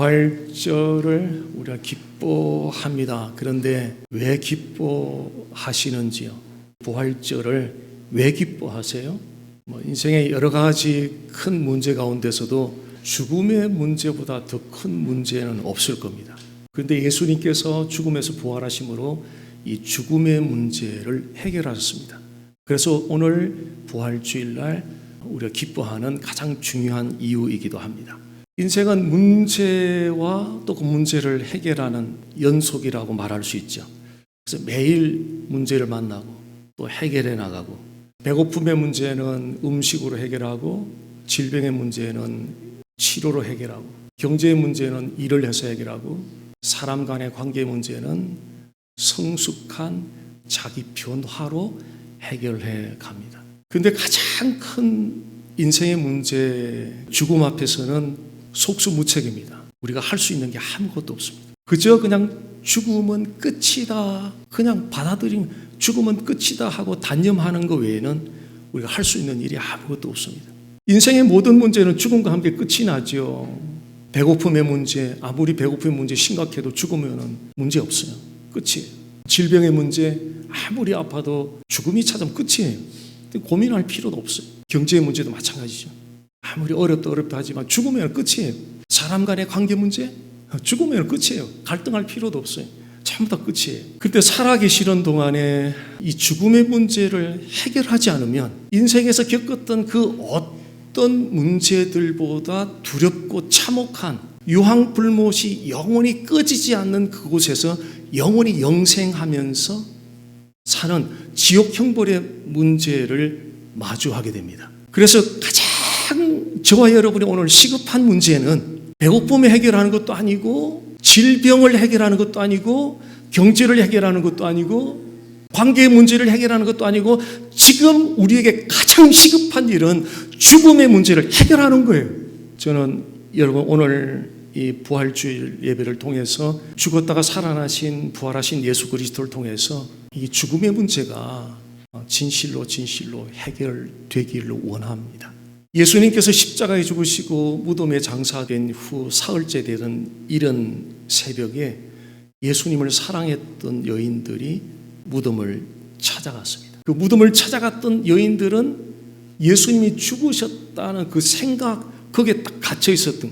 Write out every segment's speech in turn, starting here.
부활절을 우리가 기뻐합니다. 그런데 왜 기뻐하시는지요? 부활절을 왜 기뻐하세요? 인생의 여러 가지 큰 문제 가운데서도 죽음의 문제보다 더 큰 문제는 없을 겁니다. 그런데 예수님께서 죽음에서 부활하심으로 이 죽음의 문제를 해결하셨습니다. 그래서 오늘 부활주일날 우리가 기뻐하는 가장 중요한 이유이기도 합니다. 인생은 문제와 또 그 문제를 해결하는 연속이라고 말할 수 있죠. 그래서 매일 문제를 만나고 또 해결해 나가고, 배고픔의 문제는 음식으로 해결하고, 질병의 문제는 치료로 해결하고, 경제의 문제는 일을 해서 해결하고, 사람 간의 관계 문제는 성숙한 자기 변화로 해결해 갑니다. 그런데 가장 큰 인생의 문제, 죽음 앞에서는 속수무책입니다. 우리가 할 수 있는 게 아무것도 없습니다. 그저 그냥 죽음은 끝이다, 그냥 받아들이면 죽음은 끝이다 하고 단념하는 것 외에는 우리가 할 수 있는 일이 아무것도 없습니다. 인생의 모든 문제는 죽음과 함께 끝이 나죠. 배고픔의 문제, 아무리 배고픔의 문제 심각해도 죽으면 문제 없어요. 끝이에요. 질병의 문제, 아무리 아파도 죽음이 찾아오면 끝이에요. 고민할 필요도 없어요. 경제의 문제도 마찬가지죠. 아무리 어렵다 하지만 죽으면 끝이에요. 사람 간의 관계 문제, 죽으면 끝이에요. 갈등할 필요도 없어요. 전부 다 끝이에요. 그때 살아계시는 동안에 이 죽음의 문제를 해결하지 않으면 인생에서 겪었던 그 어떤 문제들보다 두렵고 참혹한 유황불못이 영원히 꺼지지 않는 그곳에서 영원히 영생하면서 사는 지옥 형벌의 문제를 마주하게 됩니다. 그래서 가장 저와 여러분이 오늘 시급한 문제는 배고픔을 해결하는 것도 아니고, 질병을 해결하는 것도 아니고, 경제를 해결하는 것도 아니고, 관계의 문제를 해결하는 것도 아니고, 지금 우리에게 가장 시급한 일은 죽음의 문제를 해결하는 거예요. 저는 여러분 오늘 이 부활주일 예배를 통해서 죽었다가 살아나신 부활하신 예수 그리스도를 통해서 이 죽음의 문제가 진실로 해결되기를 원합니다. 예수님께서 십자가에 죽으시고 무덤에 장사된 후 사흘째 되던 이른 새벽에 예수님을 사랑했던 여인들이 무덤을 찾아갔습니다. 그 무덤을 찾아갔던 여인들은 예수님이 죽으셨다는 그 생각, 거기에 딱 갇혀 있었던,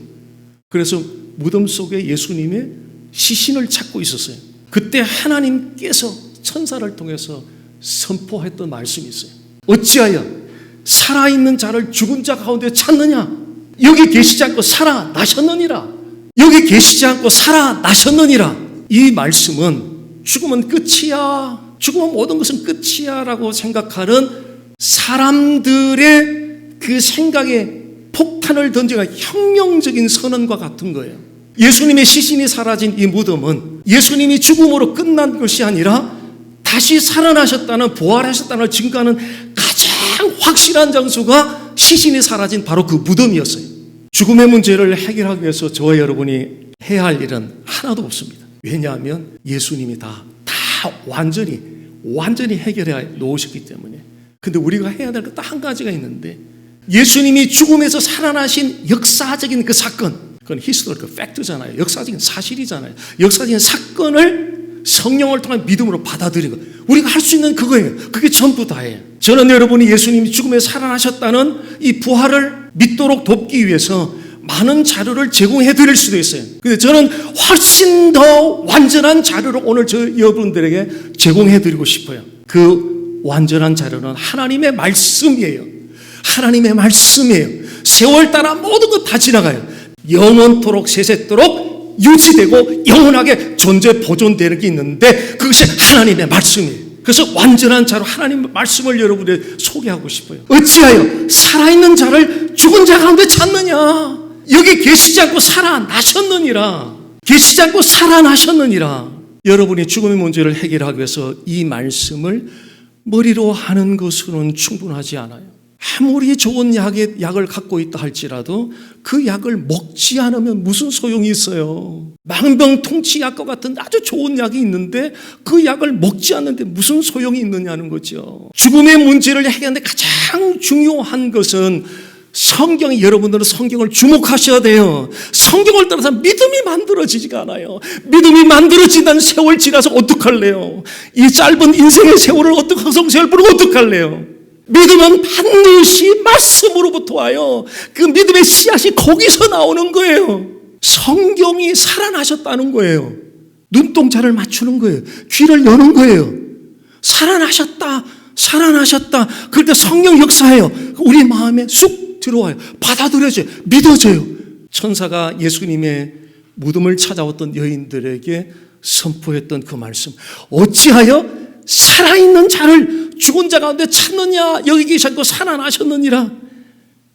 그래서 무덤 속에 예수님의 시신을 찾고 있었어요. 그때 하나님께서 천사를 통해서 선포했던 말씀이 있어요. 어찌하여 살아있는 자를 죽은 자 가운데 찾느냐? 여기 계시지 않고 살아나셨느니라. 여기 계시지 않고 살아나셨느니라. 이 말씀은 죽음은 끝이야, 죽음은 모든 것은 끝이야 라고 생각하는 사람들의 그 생각에 폭탄을 던지가 혁명적인 선언과 같은 거예요. 예수님의 시신이 사라진 이 무덤은 예수님이 죽음으로 끝난 것이 아니라 다시 살아나셨다는, 부활하셨다는 증거하는 가장 확실한 장소가 시신이 사라진 바로 그 무덤이었어요. 죽음의 문제를 해결하기 위해서 저와 여러분이 해야 할 일은 하나도 없습니다. 왜냐하면 예수님이 다 완전히 해결해 놓으셨기 때문에. 근데 우리가 해야 될 것 딱 한 가지가 있는데, 예수님이 죽음에서 살아나신 역사적인 그 사건, 그건 historical fact잖아요. 역사적인 사실이잖아요. 역사적인 사건을 성령을 통한 믿음으로 받아들이고, 우리가 할 수 있는 그거예요. 그게 전부 다예요. 저는 여러분이 예수님이 죽음에서 살아나셨다는 이 부활을 믿도록 돕기 위해서 많은 자료를 제공해 드릴 수도 있어요. 근데 저는 훨씬 더 완전한 자료를 오늘 저 여러분들에게 제공해 드리고 싶어요. 그 완전한 자료는 하나님의 말씀이에요. 하나님의 말씀이에요. 세월 따라 모든 것 다 지나가요. 영원토록 세세토록 유지되고 영원하게 존재 보존되는 게 있는데 그것이 하나님의 말씀이에요. 그래서 완전한 자로 하나님의 말씀을 여러분에게 소개하고 싶어요. 어찌하여 살아있는 자를 죽은 자 가운데 찾느냐? 여기 계시지 않고 살아나셨느니라. 계시지 않고 살아나셨느니라. 여러분이 죽음의 문제를 해결하기 위해서 이 말씀을 머리로 하는 것으로는 충분하지 않아요. 아무리 좋은 약을 갖고 있다 할지라도 그 약을 먹지 않으면 무슨 소용이 있어요. 망병통치약과 같은 아주 좋은 약이 있는데 그 약을 먹지 않는데 무슨 소용이 있느냐는 거죠. 죽음의 문제를 해결하는데 가장 중요한 것은 성경이, 여러분들은 성경을 주목하셔야 돼요. 성경을 따라서 믿음이 만들어지지가 않아요. 믿음이 만들어진다는 세월 지나서 어떡할래요? 이 짧은 인생의 세월을 성세월 부르고 어떡할래요? 믿음은 반드시 말씀으로부터 와요. 그 믿음의 씨앗이 거기서 나오는 거예요. 성경이 살아나셨다는 거예요. 눈동자를 맞추는 거예요. 귀를 여는 거예요. 살아나셨다. 그럴 때 성령 역사예요. 우리 마음에 쑥 들어와요. 받아들여져요. 믿어져요. 천사가 예수님의 무덤을 찾아왔던 여인들에게 선포했던 그 말씀, 어찌하여 살아있는 자를 죽은 자 가운데 찾느냐, 여기 계셨고 살아나셨느니라.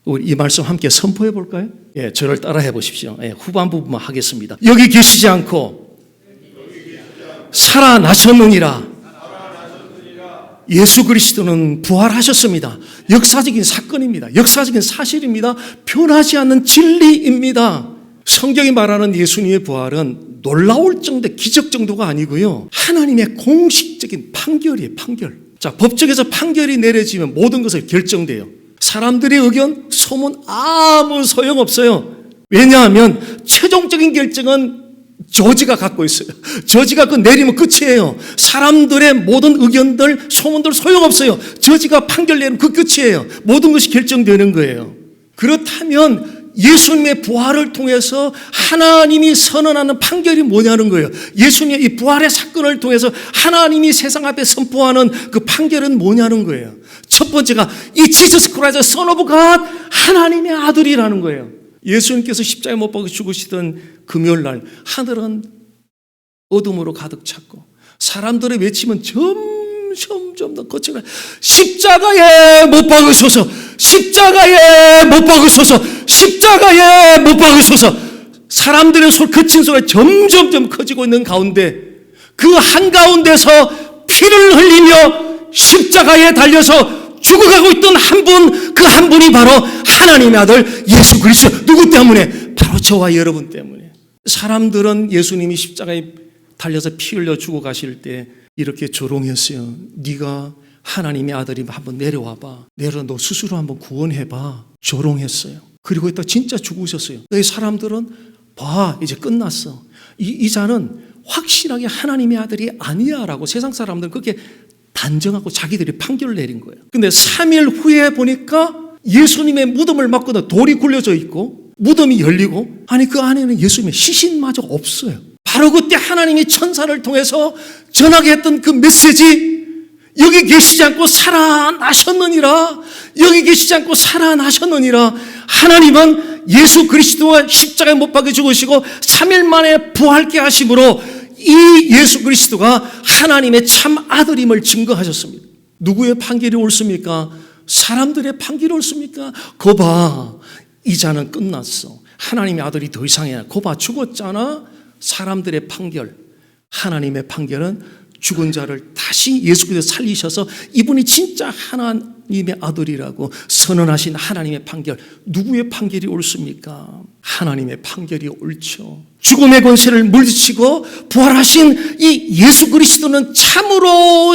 우리 이 말씀 함께 선포해 볼까요? 예, 저를 따라해 보십시오. 예, 후반 부분만 하겠습니다. 여기 계시지 않고 살아나셨느니라. 예수 그리스도는 부활하셨습니다. 역사적인 사건입니다. 역사적인 사실입니다. 변하지 않는 진리입니다. 성경이 말하는 예수님의 부활은 놀라울 정도의 기적 정도가 아니고요, 하나님의 공식적인 판결이에요. 판결. 자, 법정에서 판결이 내려지면 모든 것을 결정돼요. 사람들의 의견, 소문 아무 소용없어요. 왜냐하면 최종적인 결정은 저지가 갖고 있어요. 저지가 그 내리면 끝이에요. 사람들의 모든 의견들, 소문들 소용없어요. 저지가 판결 내리면 그 끝이에요. 모든 것이 결정되는 거예요. 그렇다면 예수님의 부활을 통해서 하나님이 선언하는 판결이 뭐냐는 거예요. 예수님의 이 부활의 사건을 통해서 하나님이 세상 앞에 선포하는 그 판결은 뭐냐는 거예요. 첫 번째가 이 지저스 크라이스트 선 오브 갓, 하나님의 아들이라는 거예요. 예수님께서 십자가에 못 박혀 죽으시던 금요일 날 하늘은 어둠으로 가득 찼고 사람들의 외침은 점점 더 거칠어. 십자가에 못 박으소서, 십자가에 못 박으소서, 십자가에 못 박으소서. 사람들의 거친 소리가 점점 커지고 있는 가운데 그 한가운데서 피를 흘리며 십자가에 달려서 죽어가고 있던 한 분, 그 한 분이 바로 하나님의 아들 예수 그리스도. 누구 때문에? 바로 저와 여러분 때문에. 사람들은 예수님이 십자가에 달려서 피 흘려 죽어가실 때 이렇게 조롱했어요. 네가 하나님의 아들이면 한번 내려와봐. 내려 너 스스로 한번 구원해봐. 조롱했어요. 그리고 이따 진짜 죽으셨어요. 이 사람들은 봐, 이제 끝났어. 이 자는 확실하게 하나님의 아들이 아니야 라고 세상 사람들은 그렇게 단정하고 자기들이 판결을 내린 거예요. 근데 3일 후에 보니까 예수님의 무덤을 막거나 돌이 굴려져 있고 무덤이 열리고, 아니 그 안에는 예수님의 시신마저 없어요. 바로 그때 하나님이 천사를 통해서 전하게 했던 그 메시지, 여기 계시지 않고 살아나셨느니라. 여기 계시지 않고 살아나셨느니라. 하나님은 예수 그리스도와 십자가에 못 박혀 죽으시고 3일 만에 부활케 하심으로 이 예수 그리스도가 하나님의 참 아들임을 증거하셨습니다. 누구의 판결이 옳습니까? 사람들의 판결이 옳습니까? 거봐, 이 자는 끝났어. 하나님의 아들이 더 이상이야. 거봐, 죽었잖아. 사람들의 판결, 하나님의 판결은 죽은 자를 다시 예수 그리스도 살리셔서 이분이 진짜 하나님의 아들이라고 선언하신 하나님의 판결. 누구의 판결이 옳습니까? 하나님의 판결이 옳죠. 죽음의 권세를 물리치고 부활하신 이 예수 그리스도는 참으로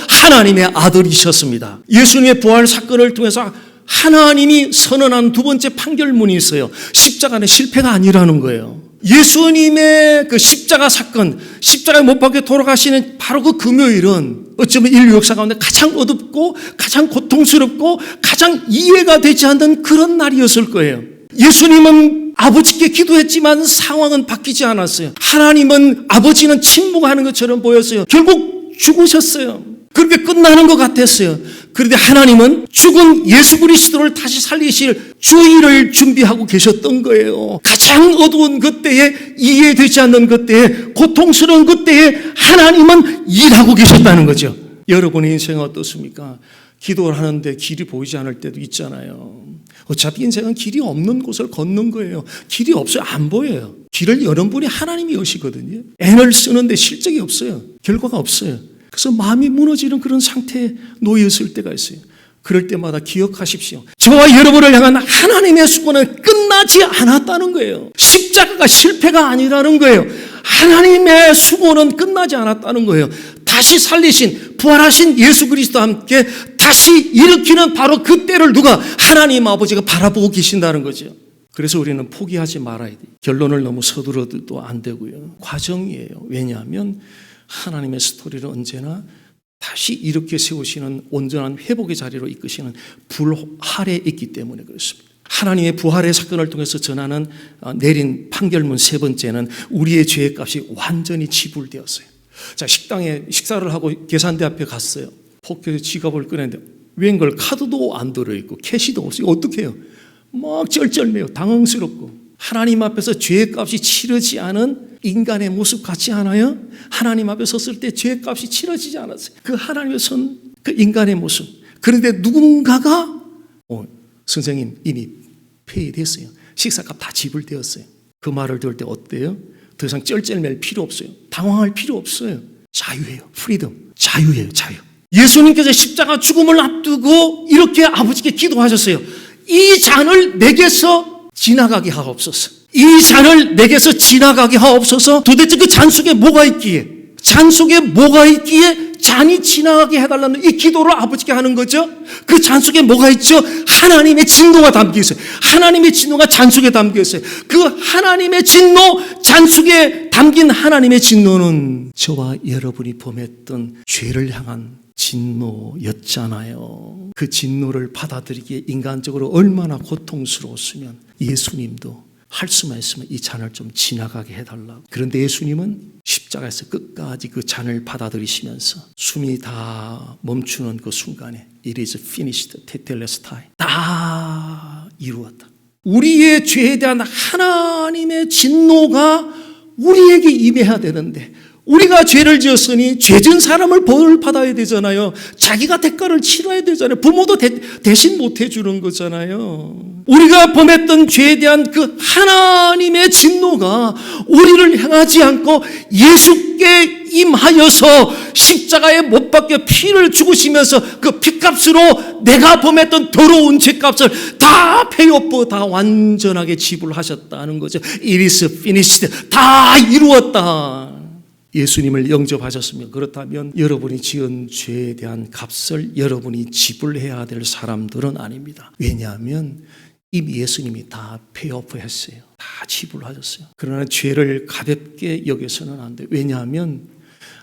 하나님의 아들이셨습니다. 예수님의 부활 사건을 통해서 하나님이 선언한 두 번째 판결문이 있어요. 십자가는 실패가 아니라는 거예요. 예수님의 그 십자가 사건, 십자가에 못 박혀 돌아가시는 바로 그 금요일은 어쩌면 인류 역사 가운데 가장 어둡고 가장 고통스럽고 가장 이해가 되지 않는 그런 날이었을 거예요. 예수님은 아버지께 기도했지만 상황은 바뀌지 않았어요. 하나님은, 아버지는 침묵하는 것처럼 보였어요. 결국 죽으셨어요. 그렇게 끝나는 것 같았어요. 그런데 하나님은 죽은 예수 그리스도를 다시 살리실 주일을 준비하고 계셨던 거예요. 가장 어두운 그때에, 이해되지 않는 그때에, 고통스러운 그때에 하나님은 일하고 계셨다는 거죠. 여러분의 인생은 어떻습니까? 기도를 하는데 길이 보이지 않을 때도 있잖아요. 어차피 인생은 길이 없는 곳을 걷는 거예요. 길이 없어요. 안 보여요. 길을 여는 분이 하나님이 여시거든요. 애를 쓰는데 실적이 없어요. 결과가 없어요. 그래서 마음이 무너지는 그런 상태에 놓였을 때가 있어요. 그럴 때마다 기억하십시오. 저와 여러분을 향한 하나님의 수고는 끝나지 않았다는 거예요. 십자가가 실패가 아니라는 거예요. 하나님의 수고는 끝나지 않았다는 거예요. 다시 살리신 부활하신 예수 그리스도와 함께 다시 일으키는 바로 그 때를 누가? 하나님 아버지가 바라보고 계신다는 거죠. 그래서 우리는 포기하지 말아야 돼요. 결론을 너무 서두러도 안 되고요. 과정이에요. 왜냐하면 하나님의 스토리를 언제나 다시 일으켜 세우시는 온전한 회복의 자리로 이끄시는 부활에 있기 때문에 그렇습니다. 하나님의 부활의 사건을 통해서 전하는 내린 판결문 세 번째는 우리의 죄의 값이 완전히 지불되었어요. 자, 식당에 식사를 하고 계산대 앞에 갔어요. 포켓에 지갑을 꺼냈는데 웬걸 카드도 안 들어있고 캐시도 없어요. 어떻게 해요? 막 쩔쩔매요. 당황스럽고. 하나님 앞에서 죄의 값이 치러지 않은 인간의 모습 같지 않아요? 하나님 앞에 섰을 때 죄의 값이 치러지지 않았어요. 그 하나님의 선, 그 인간의 모습. 그런데 누군가가 선생님 이미 페이됐어요. 식사값 다 지불되었어요. 그 말을 들을 때 어때요? 더 이상 쩔쩔맬 필요 없어요. 당황할 필요 없어요. 자유예요. 프리덤. 자유예요. 자유. 예수님께서 십자가 죽음을 앞두고 이렇게 아버지께 기도하셨어요. 이 잔을 내게서 지나가게 하옵소서. 이 잔을 내게서 지나가게 하옵소서. 도대체 그 잔 속에 뭐가 있기에? 잔 속에 뭐가 있기에 잔이 지나가게 해달라는 이 기도를 아버지께 하는 거죠. 그 잔 속에 뭐가 있죠? 하나님의 진노가 담겨 있어요. 하나님의 진노가 잔 속에 담겨 있어요. 그 하나님의 진노, 잔 속에 담긴 하나님의 진노는 저와 여러분이 범했던 죄를 향한 진노였잖아요. 그 진노를 받아들이기에 인간적으로 얼마나 고통스러웠으면 예수님도 할 수만 있으면 이 잔을 좀 지나가게 해달라고. 그런데 예수님은 십자가에서 끝까지 그 잔을 받아들이시면서 숨이 다 멈추는 그 순간에 It is finished, tetelestai. 다 이루었다. 우리의 죄에 대한 하나님의 진노가 우리에게 임해야 되는데 우리가 죄를 지었으니 죄진 사람을 벌을 받아야 되잖아요. 자기가 대가를 치러야 되잖아요. 부모도 대신 못 해주는 거잖아요. 우리가 범했던 죄에 대한 그 하나님의 진노가 우리를 향하지 않고 예수께 임하여서 십자가에 못 박혀 피를 죽으시면서 그 피값으로 내가 범했던 더러운 죄값을 다 페이오프, 다 완전하게 지불하셨다는 거죠. It is finished. 다 이루었다. 예수님을 영접하셨으면 그렇다면 여러분이 지은 죄에 대한 값을 여러분이 지불해야 될 사람들은 아닙니다. 왜냐하면 이미 예수님이 다 페이오프 했어요. 다 지불하셨어요. 그러나 죄를 가볍게 여겨서는 안 돼요. 왜냐하면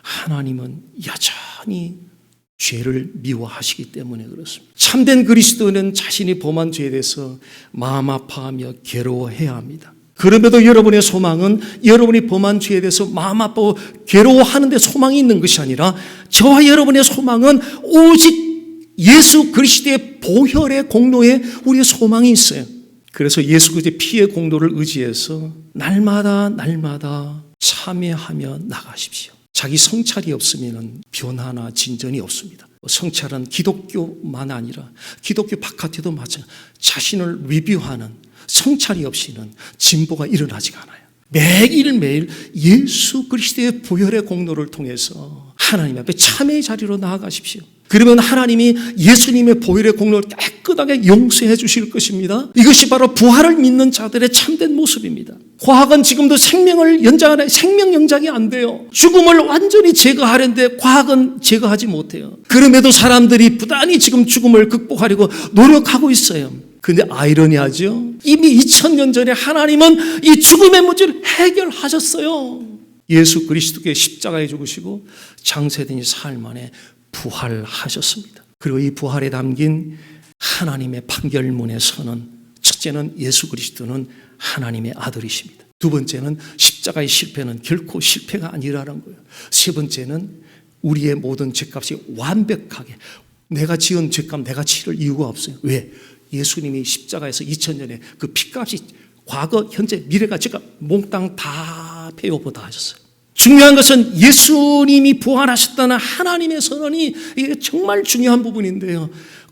하나님은 여전히 죄를 미워하시기 때문에 그렇습니다. 참된 그리스도는 자신이 범한 죄에 대해서 마음 아파하며 괴로워해야 합니다. 그럼에도 여러분의 소망은 여러분이 범한 죄에 대해서 마음 아파하고 괴로워하는 데 소망이 있는 것이 아니라 저와 여러분의 소망은 오직 예수 그리스도의 보혈의 공로에 우리의 소망이 있어요. 그래서 예수 그리스도의 피의 공로를 의지해서 날마다 참여하며 나가십시오. 자기 성찰이 없으면 변화나 진전이 없습니다. 성찰은 기독교만 아니라 기독교 바깥에도 마찬가지로 자신을 리뷰하는 성찰이 없이는 진보가 일어나지가 않아요. 매일매일 예수 그리스도의 보혈의 공로를 통해서 하나님 앞에 참회의 자리로 나아가십시오. 그러면 하나님이 예수님의 보혈의 공로를 깨끗하게 용서해 주실 것입니다. 이것이 바로 부활을 믿는 자들의 참된 모습입니다. 과학은 지금도 생명을 연장하는 생명 연장이 안 돼요. 죽음을 완전히 제거하려는데 과학은 제거하지 못해요. 그럼에도 사람들이 부단히 지금 죽음을 극복하려고 노력하고 있어요. 그런데 아이러니하죠. 이미 2000년 전에 하나님은 이 죽음의 문제를 해결하셨어요. 예수 그리스도께 십자가에 죽으시고 장세된 사흘 만에 부활하셨습니다. 그리고 이 부활에 담긴 하나님의 판결문에서는 첫째는 예수 그리스도는 하나님의 아들이십니다. 두 번째는 십자가의 실패는 결코 실패가 아니라는 거예요. 세 번째는 우리의 모든 죄값이 완벽하게 내가 지은 죄값 내가 치를 이유가 없어요. 왜? 예수님이 십자가에서 2000년에 그 피값이 과거, 현재, 미래가 제가 몽땅 다 페이오버 다 하셨어요. 중요한 것은 예수님이 부활하셨다는 하나님의 선언이 이게 정말 중요한 부분인데요.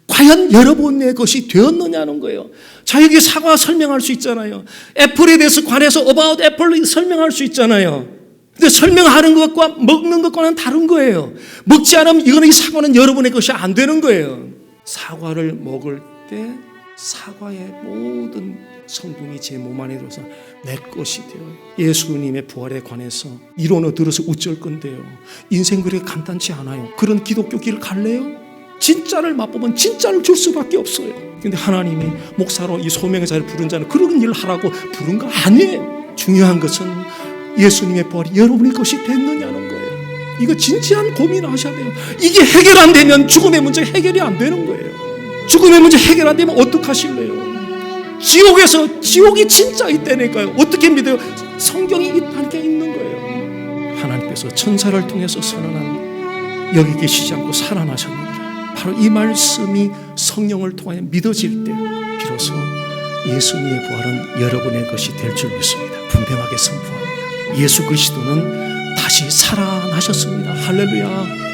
과연 여러분의 것이 되었느냐는 거예요. 자, 여기 사과 설명할 수 있잖아요. 애플에 대해서 관해서 about 애플을 설명할 수 있잖아요. 근데 설명하는 것과 먹는 것과는 다른 거예요. 먹지 않으면 이 사과는 여러분의 것이 안 되는 거예요. 사과를 먹을 때 사과의 모든 성분이 제 몸 안에 들어서 내 것이 되어요. 예수님의 부활에 관해서 이론을 들어서 어쩔 건데요. 인생 그렇게 간단치 않아요. 그런 기독교 길 갈래요? 진짜를 맛보면 진짜를 줄 수밖에 없어요. 근데 하나님이 목사로 이 소명의 자리를 부른 자는 그런 일을 하라고 부른 거 아니에요. 중요한 것은 예수님의 부활이 여러분의 것이 됐느냐는 거예요. 이거 진지한 고민하셔야 돼요. 이게 해결 안 되면 죽음의 문제가 해결이 안 되는 거예요. 죽음의 문제 해결 안 되면 어떡하실래요? 지옥이 진짜 있다니까요. 어떻게 믿어요? 성경이 있다는 게 있는 거예요. 하나님께서 천사를 통해서 선언한 여기 계시지 않고 살아나셨느니라. 바로 이 말씀이 성령을 통하여 믿어질 때 비로소 예수님의 부활은 여러분의 것이 될 줄 믿습니다. 분명하게 선포합니다. 예수 그리스도는 다시 살아나셨습니다. 할렐루야.